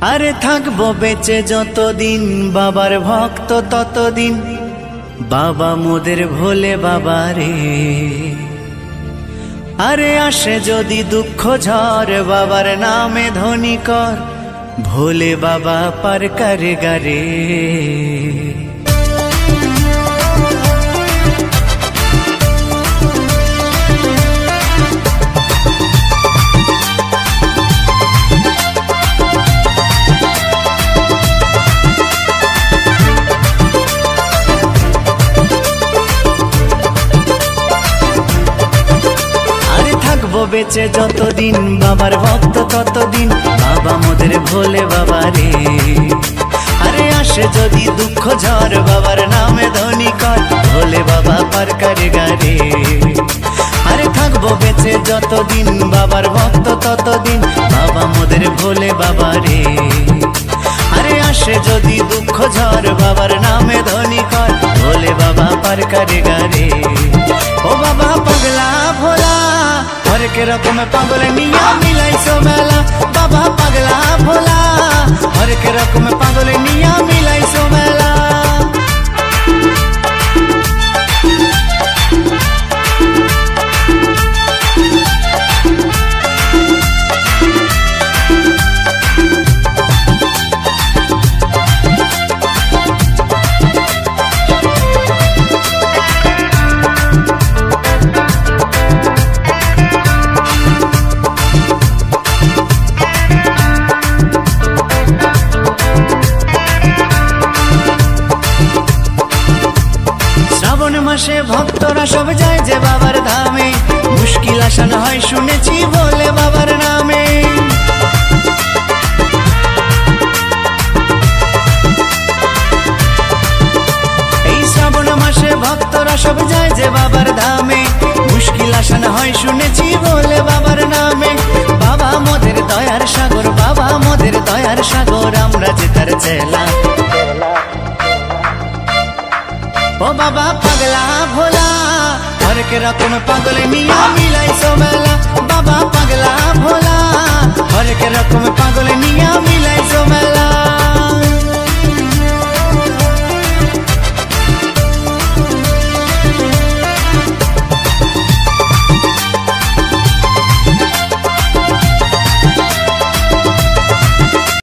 আরে থাকবো বেঁচে যতদিন বাবার ভক্ত ততদিন, বাবা মোদের ভোলে বাবা রে। আরে আসে যদি দুঃখ ঝড় বাবার নামে ধ্বনি কর, ভোলে বাবা পার করে গারে। বেঁচে যতদিন বাবার ভক্ত ততদিন, বাবা মোদের ভোলে বাবা রে। আরে আসে যদি দুঃখ ঝড় বাবার নামে ধ্বনি কর, ভোলে বাবা পার করে গারে। আরে থাকবো বেঁচে যতদিন বাবার ভক্ত ততদিন, বাবা মোদের ভোলে বাবা রে। আরে আসে যদি দুঃখ ঝড় বাবার নামে ধ্বনি কর, ভোলে বাবা পার করে গারে। ও বাবা পাগলা ভোলা হরেক রকম পাগল নিয়া মিলাইছো মেলা, বাবা পাগলা ভোলা হরেক রকম পাগল নিয়া মিলাইছো মেলা। মাসে ভক্তরা সব যায় যে বাবার ধামে, মুশকিল আসান হয় শুনেছি বলে বাবার নামে। এই শ্রাবণ মাসে ভক্তরা সব যায় যে বাবার ধামে, মুশকিল আসান হয় শুনেছি বলে বাবার নামে। বাবা মোদের দয়ার সাগর, বাবা মোদের দয়ার সাগর, আমরা যে তার চেলা। ও বাবা পাগলা ভোলা হরেক রকম পাগল নিয়া মিলাইছো মেলা, বাবা পাগলা ভোলা হরেক রকম পাগল নিয়া মিলাইছো মেলা।